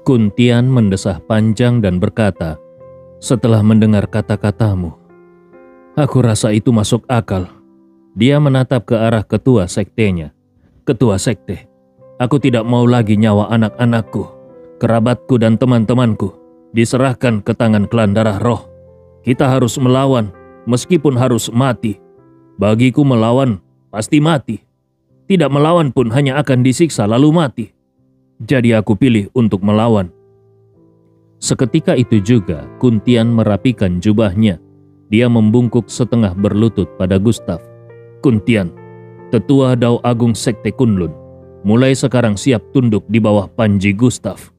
Kuntian mendesah panjang dan berkata, "Setelah mendengar kata-katamu, aku rasa itu masuk akal." Dia menatap ke arah ketua sektenya. "Ketua sekte, aku tidak mau lagi nyawa anak-anakku, kerabatku dan teman-temanku diserahkan ke tangan klan darah roh. Kita harus melawan, meskipun harus mati. Bagiku melawan pasti mati. Tidak melawan pun hanya akan disiksa lalu mati. Jadi aku pilih untuk melawan." Seketika itu juga Kuntian merapikan jubahnya. Dia membungkuk setengah berlutut pada Gustaf. "Kuntian, tetua Dao Agung Sekte Kunlun, mulai sekarang siap tunduk di bawah panji Gustaf.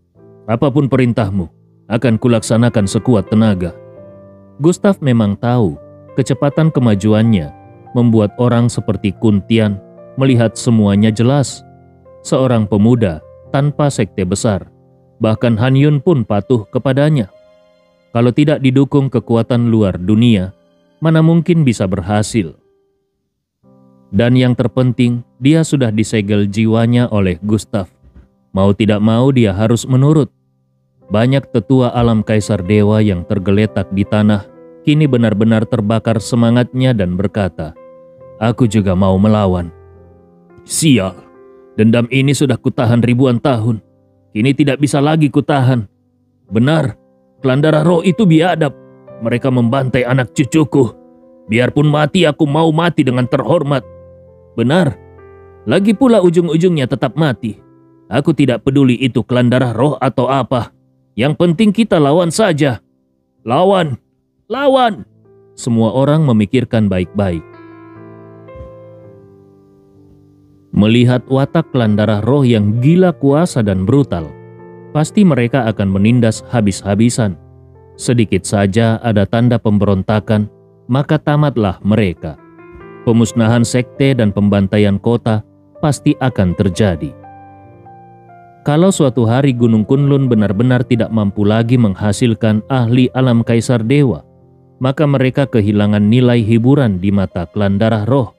Apapun perintahmu akan kulaksanakan sekuat tenaga." Gustaf memang tahu kecepatan kemajuannya membuat orang seperti Kuntian melihat semuanya jelas. Seorang pemuda tanpa sekte besar, bahkan Han Yun pun patuh kepadanya. Kalau tidak didukung kekuatan luar dunia, mana mungkin bisa berhasil. Dan yang terpenting, dia sudah disegel jiwanya oleh Gustaf. Mau tidak mau dia harus menurut. Banyak tetua alam Kaisar Dewa yang tergeletak di tanah, kini benar-benar terbakar semangatnya dan berkata, "Aku juga mau melawan." "Sial, dendam ini sudah kutahan ribuan tahun. Kini tidak bisa lagi kutahan. Benar, klan darah roh itu biadab. Mereka membantai anak cucuku. Biarpun mati, aku mau mati dengan terhormat. Benar, lagi pula ujung-ujungnya tetap mati. Aku tidak peduli itu klan darah roh atau apa. Yang penting kita lawan saja. Lawan, lawan." Semua orang memikirkan baik-baik. Melihat watak klan darah roh yang gila kuasa dan brutal, pasti mereka akan menindas habis-habisan. Sedikit saja ada tanda pemberontakan, maka tamatlah mereka. Pemusnahan sekte dan pembantaian kota pasti akan terjadi. Kalau suatu hari Gunung Kunlun benar-benar tidak mampu lagi menghasilkan ahli alam Kaisar Dewa, maka mereka kehilangan nilai hiburan di mata klan darah roh.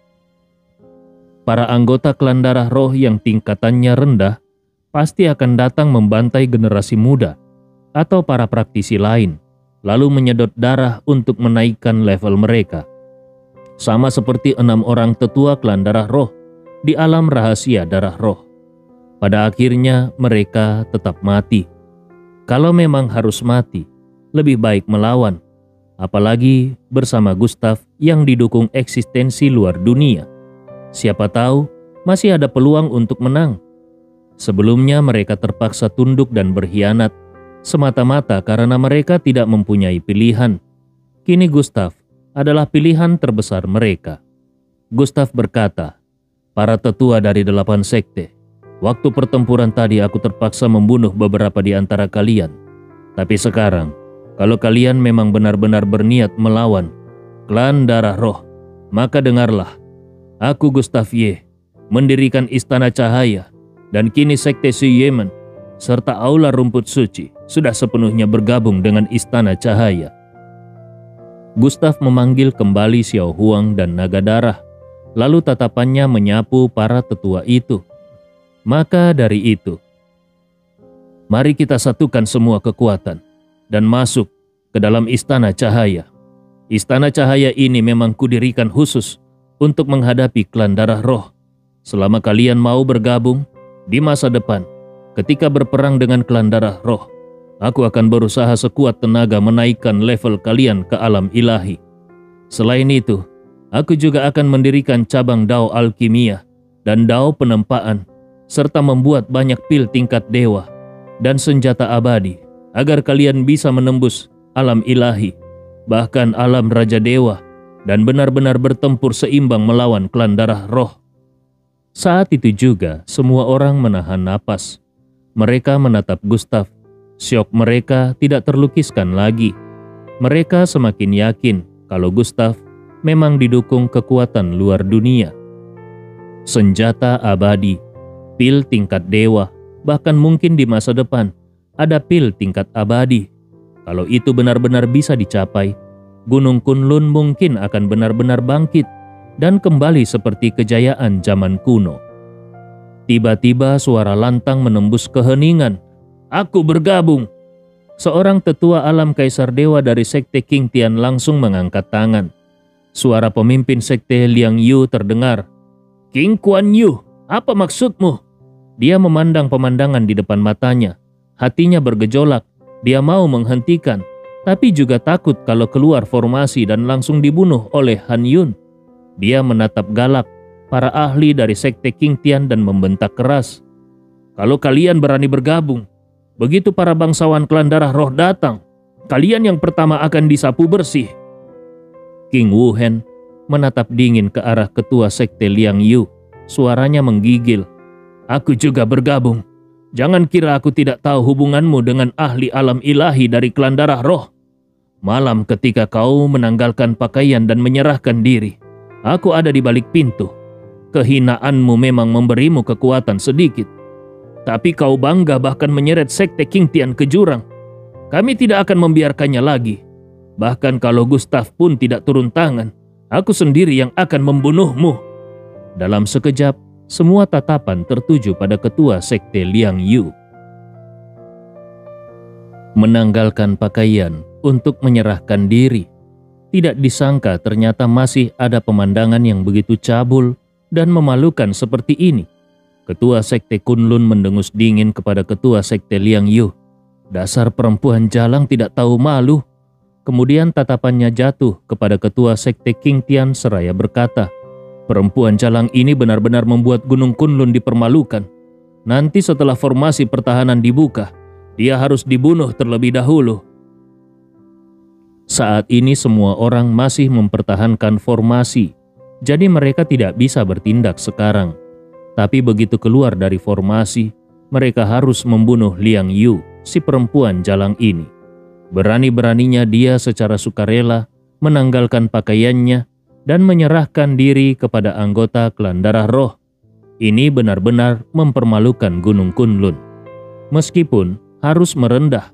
Para anggota klan darah roh yang tingkatannya rendah pasti akan datang membantai generasi muda atau para praktisi lain, lalu menyedot darah untuk menaikkan level mereka. Sama seperti 6 orang tetua klan darah roh di alam rahasia darah roh. Pada akhirnya mereka tetap mati. Kalau memang harus mati, lebih baik melawan, apalagi bersama Gustaf yang didukung eksistensi luar dunia. Siapa tahu masih ada peluang untuk menang. Sebelumnya mereka terpaksa tunduk dan berkhianat semata-mata karena mereka tidak mempunyai pilihan. Kini Gustaf adalah pilihan terbesar mereka. Gustaf berkata, "Para tetua dari 8 sekte, waktu pertempuran tadi aku terpaksa membunuh beberapa di antara kalian. Tapi sekarang, kalau kalian memang benar-benar berniat melawan klan darah roh, maka dengarlah. Aku Gustaf Ye mendirikan Istana Cahaya, dan kini Sekte Si Yemen serta Aula Rumput Suci sudah sepenuhnya bergabung dengan Istana Cahaya." Gustaf memanggil kembali Xiao Huang dan Naga Darah, lalu tatapannya menyapu para tetua itu. "Maka dari itu, mari kita satukan semua kekuatan dan masuk ke dalam Istana Cahaya. Istana Cahaya ini memang kudirikan khusus untuk menghadapi klan darah roh. Selama kalian mau bergabung, di masa depan, ketika berperang dengan klan darah roh, aku akan berusaha sekuat tenaga menaikkan level kalian ke alam ilahi. Selain itu, aku juga akan mendirikan cabang Dao Alkimia dan Dao Penempaan, serta membuat banyak pil tingkat dewa dan senjata abadi, agar kalian bisa menembus alam ilahi, bahkan alam Raja Dewa, dan benar-benar bertempur seimbang melawan klan darah roh." Saat itu juga semua orang menahan napas. Mereka menatap Gustaf. Syok mereka tidak terlukiskan lagi. Mereka semakin yakin kalau Gustaf memang didukung kekuatan luar dunia. Senjata abadi, pil tingkat dewa, bahkan mungkin di masa depan ada pil tingkat abadi. Kalau itu benar-benar bisa dicapai, Gunung Kunlun mungkin akan benar-benar bangkit dan kembali seperti kejayaan zaman kuno. Tiba-tiba suara lantang menembus keheningan. Aku bergabung. Seorang tetua alam Kaisar Dewa dari Sekte King Tian langsung mengangkat tangan. Suara pemimpin Sekte Liang Yu terdengar. King Kuan Yu, apa maksudmu? Dia memandang pemandangan di depan matanya. Hatinya bergejolak. Dia mau menghentikan, tapi juga takut kalau keluar formasi dan langsung dibunuh oleh Han Yun. Dia menatap galak para ahli dari Sekte King Tian dan membentak keras. Kalau kalian berani bergabung, begitu para bangsawan klan darah roh datang, kalian yang pertama akan disapu bersih. King Wu Hen menatap dingin ke arah ketua Sekte Liang Yu. Suaranya menggigil. Aku juga bergabung. Jangan kira aku tidak tahu hubunganmu dengan ahli alam ilahi dari klan darah roh. Malam ketika kau menanggalkan pakaian dan menyerahkan diri, aku ada di balik pintu. Kehinaanmu memang memberimu kekuatan sedikit. Tapi kau bangga bahkan menyeret Sekte King Tian ke jurang. Kami tidak akan membiarkannya lagi. Bahkan kalau Gustav pun tidak turun tangan, aku sendiri yang akan membunuhmu. Dalam sekejap, semua tatapan tertuju pada ketua Sekte Liang Yu. Menanggalkan pakaian untuk menyerahkan diri. Tidak disangka ternyata masih ada pemandangan yang begitu cabul dan memalukan seperti ini. Ketua Sekte Kunlun mendengus dingin kepada ketua Sekte Liang Yu. Dasar perempuan jalang tidak tahu malu. Kemudian tatapannya jatuh kepada ketua Sekte King Tian seraya berkata, perempuan jalang ini benar-benar membuat Gunung Kunlun dipermalukan. Nanti setelah formasi pertahanan dibuka, dia harus dibunuh terlebih dahulu. Saat ini semua orang masih mempertahankan formasi, jadi mereka tidak bisa bertindak sekarang. Tapi begitu keluar dari formasi, mereka harus membunuh Liang Yu, si perempuan jalang ini. Berani-beraninya dia secara sukarela menanggalkan pakaiannya dan menyerahkan diri kepada anggota klan darah roh. Ini benar-benar mempermalukan Gunung Kunlun. Meskipun harus merendah,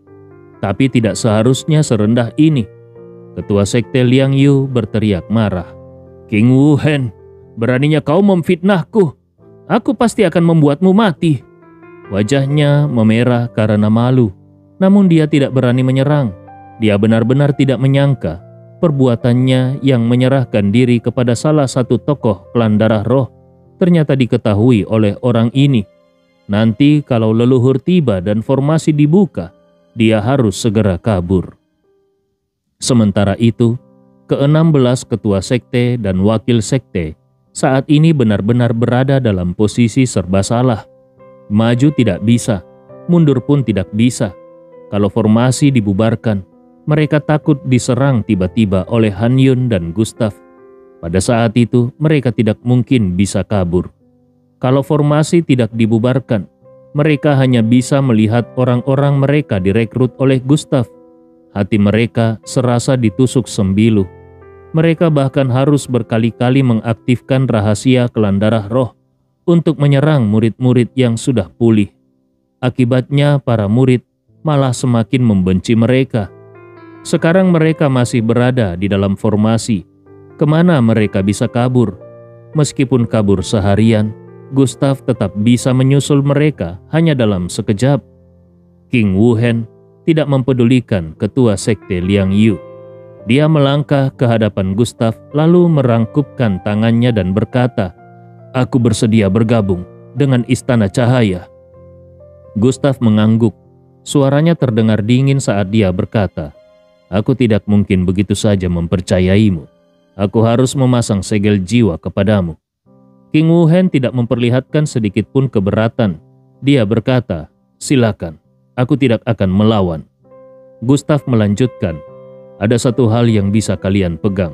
tapi tidak seharusnya serendah ini. Ketua Sekte Liang Yu berteriak marah. King Wu Hen, beraninya kau memfitnahku. Aku pasti akan membuatmu mati. Wajahnya memerah karena malu, namun dia tidak berani menyerang. Dia benar-benar tidak menyangka perbuatannya yang menyerahkan diri kepada salah satu tokoh klan darah roh ternyata diketahui oleh orang ini. Nanti kalau leluhur tiba dan formasi dibuka, dia harus segera kabur. Sementara itu, ke-16 ketua sekte dan wakil sekte saat ini benar-benar berada dalam posisi serba salah. Maju tidak bisa, mundur pun tidak bisa. Kalau formasi dibubarkan, mereka takut diserang tiba-tiba oleh Han Yun dan Gustav. Pada saat itu, mereka tidak mungkin bisa kabur. Kalau formasi tidak dibubarkan, mereka hanya bisa melihat orang-orang mereka direkrut oleh Gustav. Hati mereka serasa ditusuk sembilu. Mereka bahkan harus berkali-kali mengaktifkan rahasia klan darah roh untuk menyerang murid-murid yang sudah pulih. Akibatnya para murid malah semakin membenci mereka. Sekarang mereka masih berada di dalam formasi. Kemana mereka bisa kabur? Meskipun kabur seharian, Gustav tetap bisa menyusul mereka hanya dalam sekejap. King Wu Hen tidak mempedulikan ketua sekte Liang Yu. Dia melangkah ke hadapan Gustav lalu merangkupkan tangannya dan berkata, "Aku bersedia bergabung dengan Istana Cahaya." Gustav mengangguk. Suaranya terdengar dingin saat dia berkata, "Aku tidak mungkin begitu saja mempercayaimu. Aku harus memasang segel jiwa kepadamu." King Wu Hen tidak memperlihatkan sedikit pun keberatan. Dia berkata, "Silakan, aku tidak akan melawan." Gustav melanjutkan, "Ada satu hal yang bisa kalian pegang,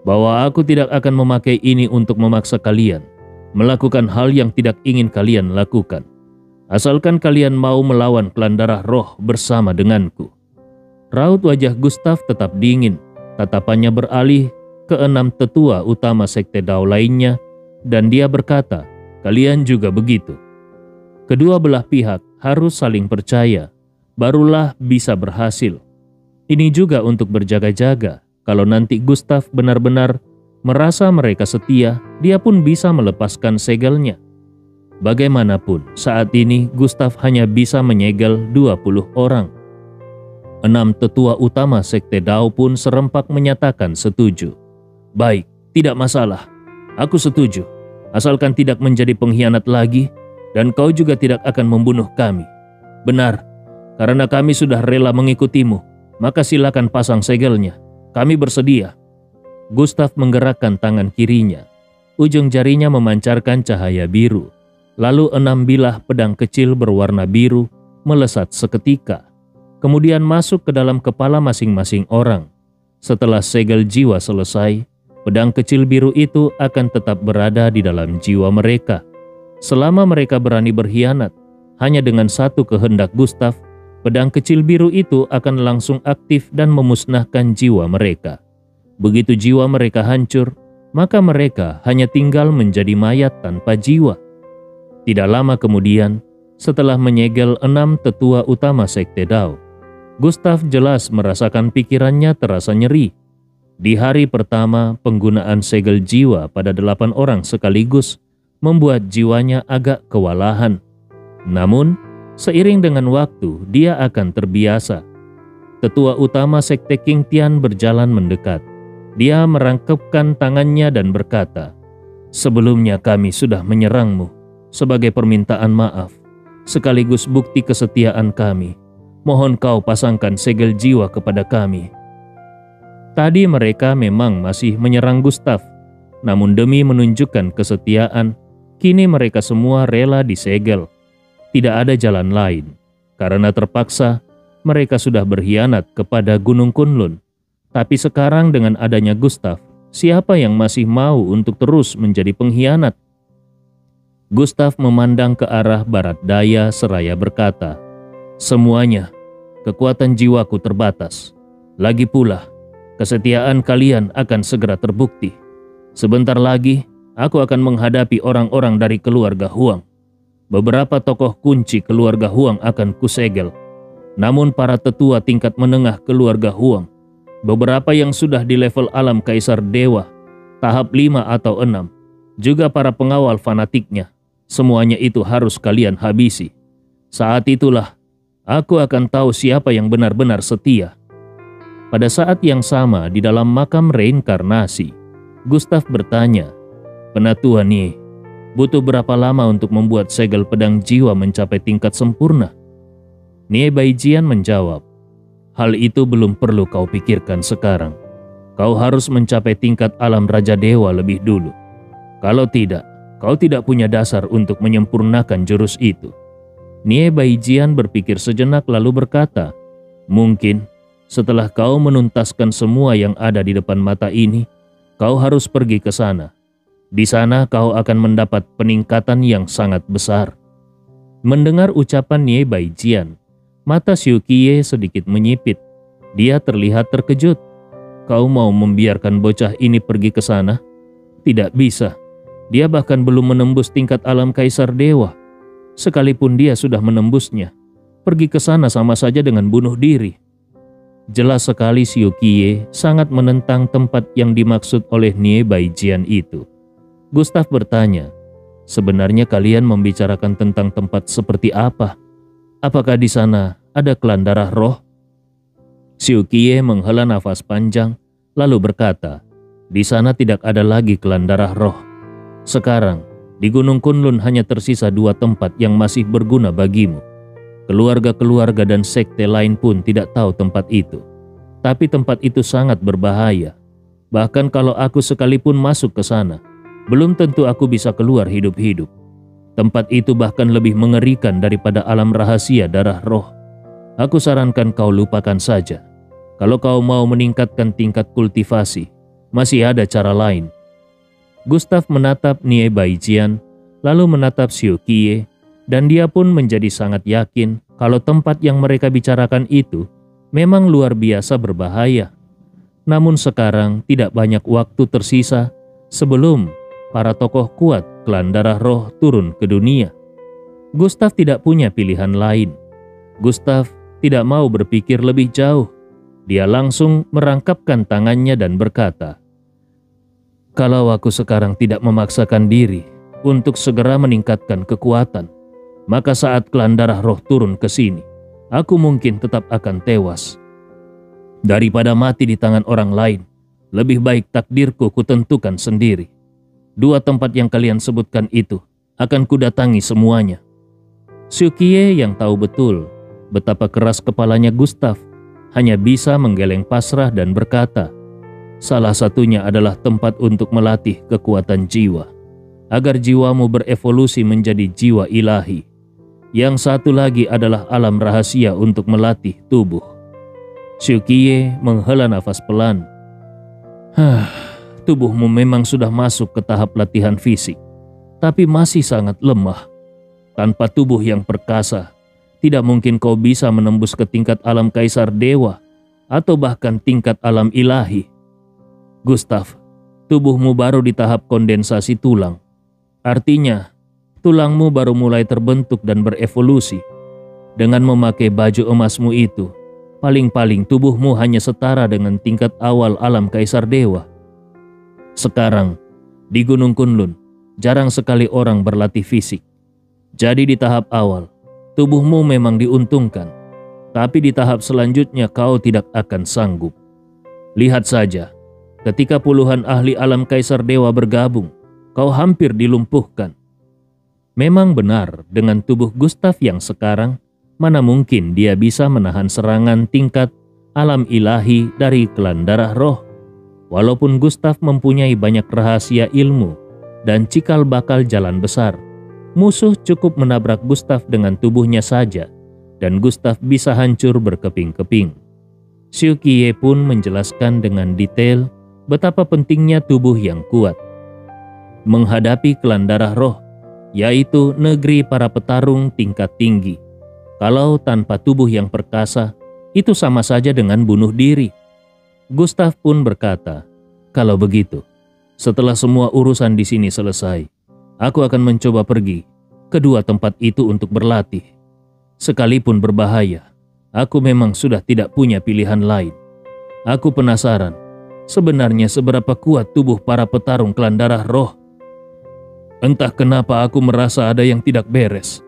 bahwa aku tidak akan memakai ini untuk memaksa kalian melakukan hal yang tidak ingin kalian lakukan. Asalkan kalian mau melawan klan darah roh bersama denganku." Raut wajah Gustav tetap dingin, tatapannya beralih ke 6 tetua utama sekte Dao lainnya, dan dia berkata, "Kalian juga begitu." Kedua belah pihak harus saling percaya, barulah bisa berhasil. Ini juga untuk berjaga-jaga, kalau nanti Gustav benar-benar merasa mereka setia, dia pun bisa melepaskan segelnya. Bagaimanapun, saat ini Gustav hanya bisa menyegel 20 orang. 6 tetua utama sekte Dao pun serempak menyatakan setuju. Baik, tidak masalah. Aku setuju, asalkan tidak menjadi pengkhianat lagi dan kau juga tidak akan membunuh kami. Benar, karena kami sudah rela mengikutimu, maka silakan pasang segelnya. Kami bersedia. Gustav menggerakkan tangan kirinya. Ujung jarinya memancarkan cahaya biru. Lalu 6 bilah pedang kecil berwarna biru melesat seketika. Kemudian masuk ke dalam kepala masing-masing orang. Setelah segel jiwa selesai, pedang kecil biru itu akan tetap berada di dalam jiwa mereka. Selama mereka berani berkhianat, hanya dengan satu kehendak Gustav, pedang kecil biru itu akan langsung aktif dan memusnahkan jiwa mereka. Begitu jiwa mereka hancur, maka mereka hanya tinggal menjadi mayat tanpa jiwa. Tidak lama kemudian, setelah menyegel 6 tetua utama sekte Dao, Gustav jelas merasakan pikirannya terasa nyeri. Di hari pertama penggunaan segel jiwa pada 8 orang sekaligus membuat jiwanya agak kewalahan. Namun, seiring dengan waktu dia akan terbiasa. Tetua utama sekte King Tian berjalan mendekat. Dia merangkapkan tangannya dan berkata, "Sebelumnya kami sudah menyerangmu. Sebagai permintaan maaf, sekaligus bukti kesetiaan kami, mohon kau pasangkan segel jiwa kepada kami." Tadi mereka memang masih menyerang Gustav, namun demi menunjukkan kesetiaan, kini mereka semua rela disegel. Tidak ada jalan lain, karena terpaksa mereka sudah berkhianat kepada Gunung Kunlun. Tapi sekarang dengan adanya Gustav, siapa yang masih mau untuk terus menjadi pengkhianat? Gustav memandang ke arah barat daya seraya berkata, "Semuanya, kekuatan jiwaku terbatas. Lagi pula, kesetiaan kalian akan segera terbukti. Sebentar lagi, aku akan menghadapi orang-orang dari keluarga Huang. Beberapa tokoh kunci keluarga Huang akan kusegel. Namun para tetua tingkat menengah keluarga Huang, beberapa yang sudah di level alam Kaisar Dewa, tahap 5 atau 6, juga para pengawal fanatiknya, semuanya itu harus kalian habisi. Saat itulah, aku akan tahu siapa yang benar-benar setia." Pada saat yang sama di dalam makam reinkarnasi, Gustav bertanya, "Penatua Nie, butuh berapa lama untuk membuat segel pedang jiwa mencapai tingkat sempurna?" Nie Baijian menjawab, "Hal itu belum perlu kau pikirkan sekarang. Kau harus mencapai tingkat alam Raja Dewa lebih dulu. Kalau tidak, kau tidak punya dasar untuk menyempurnakan jurus itu." Nie Baijian berpikir sejenak lalu berkata, "Mungkin setelah kau menuntaskan semua yang ada di depan mata ini, kau harus pergi ke sana. Di sana kau akan mendapat peningkatan yang sangat besar." Mendengar ucapan Nie Baijian, mata Xiu Qiye sedikit menyipit. Dia terlihat terkejut. "Kau mau membiarkan bocah ini pergi ke sana? Tidak bisa. Dia bahkan belum menembus tingkat alam Kaisar Dewa. Sekalipun dia sudah menembusnya, pergi ke sana sama saja dengan bunuh diri." Jelas sekali Xiu Qiye sangat menentang tempat yang dimaksud oleh Nie Baijian itu. Gustav bertanya, "Sebenarnya kalian membicarakan tentang tempat seperti apa? Apakah di sana ada klan darah roh?" Xiu Qiye menghela nafas panjang, lalu berkata, "Di sana tidak ada lagi klan darah roh. Sekarang, di Gunung Kunlun hanya tersisa 2 tempat yang masih berguna bagimu. Keluarga-keluarga dan sekte lain pun tidak tahu tempat itu. Tapi tempat itu sangat berbahaya. Bahkan kalau aku sekalipun masuk ke sana, belum tentu aku bisa keluar hidup-hidup. Tempat itu bahkan lebih mengerikan daripada alam rahasia darah roh. Aku sarankan kau lupakan saja. Kalau kau mau meningkatkan tingkat kultivasi, masih ada cara lain." Gustav menatap Nie Baijian, lalu menatap Xiu Qiye, dan dia pun menjadi sangat yakin kalau tempat yang mereka bicarakan itu memang luar biasa berbahaya. Namun sekarang tidak banyak waktu tersisa sebelum para tokoh kuat klan darah roh turun ke dunia. Gustav tidak punya pilihan lain. Gustav tidak mau berpikir lebih jauh. Dia langsung merangkapkan tangannya dan berkata, "Kalau aku sekarang tidak memaksakan diri, untuk segera meningkatkan kekuatan. Maka saat klan darah roh turun ke sini, aku mungkin tetap akan tewas. Daripada mati di tangan orang lain, lebih baik takdirku kutentukan sendiri. 2 tempat yang kalian sebutkan itu akan kudatangi semuanya. Xiuqiye yang tahu betul betapa keras kepalanya Gustav hanya bisa menggeleng pasrah dan berkata, salah satunya adalah tempat untuk melatih kekuatan jiwa, agar jiwamu berevolusi menjadi jiwa ilahi. Yang satu lagi adalah alam rahasia untuk melatih tubuh. Xiuqiye menghela nafas pelan. Tubuhmu memang sudah masuk ke tahap latihan fisik, tapi masih sangat lemah. Tanpa tubuh yang perkasa, tidak mungkin kau bisa menembus ke tingkat alam kaisar dewa atau bahkan tingkat alam ilahi. Gustav, tubuhmu baru di tahap kondensasi tulang. Artinya, tulangmu baru mulai terbentuk dan berevolusi. Dengan memakai baju emasmu itu, paling-paling tubuhmu hanya setara dengan tingkat awal alam kaisar dewa. Sekarang, di Gunung Kunlun, jarang sekali orang berlatih fisik. Jadi di tahap awal, tubuhmu memang diuntungkan, tapi di tahap selanjutnya kau tidak akan sanggup. Lihat saja, ketika puluhan ahli alam kaisar dewa bergabung, kau hampir dilumpuhkan. Memang benar, dengan tubuh Gustav yang sekarang, mana mungkin dia bisa menahan serangan tingkat alam ilahi dari klan darah roh. Walaupun Gustav mempunyai banyak rahasia ilmu dan cikal bakal jalan besar, musuh cukup menabrak Gustav dengan tubuhnya saja, dan Gustav bisa hancur berkeping-keping. Xiuqiye pun menjelaskan dengan detail betapa pentingnya tubuh yang kuat. Menghadapi klan darah roh, yaitu negeri para petarung tingkat tinggi. Kalau tanpa tubuh yang perkasa, itu sama saja dengan bunuh diri. Gustav pun berkata, kalau begitu, setelah semua urusan di sini selesai, aku akan mencoba pergi ke 2 tempat itu untuk berlatih. Sekalipun berbahaya, aku memang sudah tidak punya pilihan lain. Aku penasaran, sebenarnya seberapa kuat tubuh para petarung klan darah roh. Entah kenapa aku merasa ada yang tidak beres.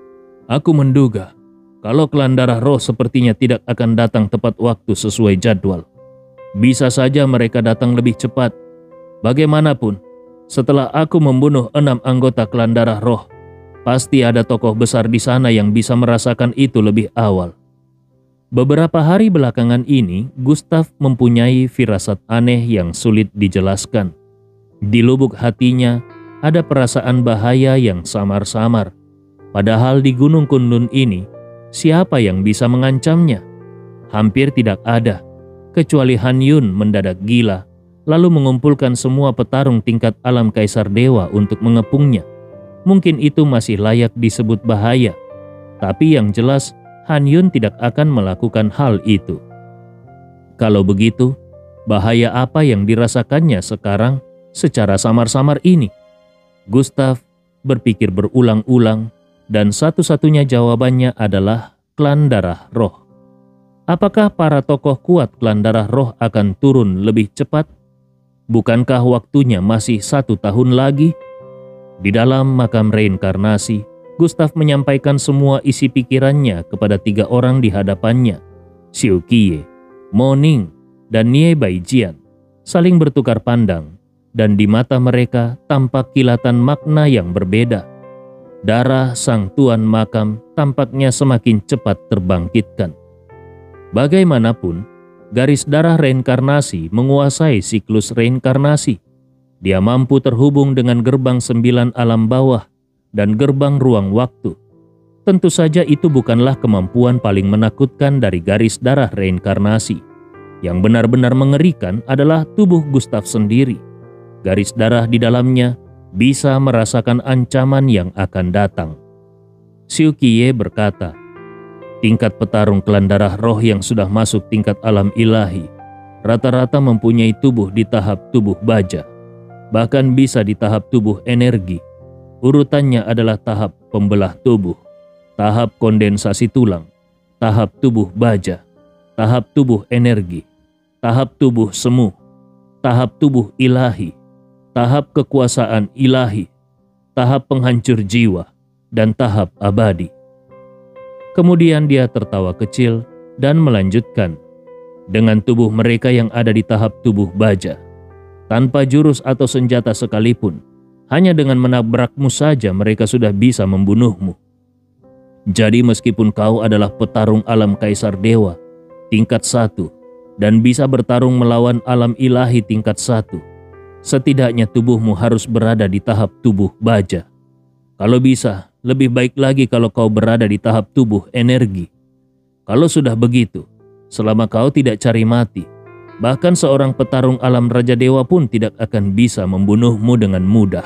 Aku menduga, kalau klan darah roh sepertinya tidak akan datang tepat waktu sesuai jadwal. Bisa saja mereka datang lebih cepat. Bagaimanapun, setelah aku membunuh 6 anggota klan darah roh, pasti ada tokoh besar di sana yang bisa merasakan itu lebih awal. Beberapa hari belakangan ini, Gustav mempunyai firasat aneh yang sulit dijelaskan. Di lubuk hatinya, ada perasaan bahaya yang samar-samar. Padahal di Gunung Kunlun ini, siapa yang bisa mengancamnya? Hampir tidak ada, kecuali Han Yun mendadak gila, lalu mengumpulkan semua petarung tingkat alam kaisar dewa untuk mengepungnya. Mungkin itu masih layak disebut bahaya, tapi yang jelas Han Yun tidak akan melakukan hal itu. Kalau begitu, bahaya apa yang dirasakannya sekarang secara samar-samar ini? Gustav berpikir berulang-ulang, dan satu-satunya jawabannya adalah klan darah roh. Apakah para tokoh kuat klan darah roh akan turun lebih cepat? Bukankah waktunya masih 1 tahun lagi? Di dalam makam reinkarnasi, Gustav menyampaikan semua isi pikirannya kepada 3 orang di hadapannya. Xiuqiye, Mo Ning, dan Nie Baijian saling bertukar pandang, dan di mata mereka tampak kilatan makna yang berbeda. Darah sang tuan makam tampaknya semakin cepat terbangkitkan. Bagaimanapun, garis darah reinkarnasi menguasai siklus reinkarnasi. Dia mampu terhubung dengan gerbang 9 alam bawah dan gerbang ruang waktu. Tentu saja itu bukanlah kemampuan paling menakutkan dari garis darah reinkarnasi. Yang benar-benar mengerikan adalah tubuh Gustav sendiri. Garis darah di dalamnya bisa merasakan ancaman yang akan datang. Xiuqiye berkata, tingkat petarung klan darah roh yang sudah masuk tingkat alam ilahi rata-rata mempunyai tubuh di tahap tubuh baja, bahkan bisa di tahap tubuh energi. Urutannya adalah tahap pembelah tubuh, tahap kondensasi tulang, tahap tubuh baja, tahap tubuh energi, tahap tubuh semu, tahap tubuh ilahi, tahap kekuasaan ilahi, tahap penghancur jiwa, dan tahap abadi. Kemudian dia tertawa kecil dan melanjutkan, dengan tubuh mereka yang ada di tahap tubuh baja, tanpa jurus atau senjata sekalipun, hanya dengan menabrakmu saja mereka sudah bisa membunuhmu. Jadi meskipun kau adalah petarung alam kaisar dewa tingkat 1 dan bisa bertarung melawan alam ilahi tingkat 1, setidaknya tubuhmu harus berada di tahap tubuh baja. Kalau bisa, lebih baik lagi kalau kau berada di tahap tubuh energi. Kalau sudah begitu, selama kau tidak cari mati, bahkan seorang petarung alam Raja Dewa pun tidak akan bisa membunuhmu dengan mudah.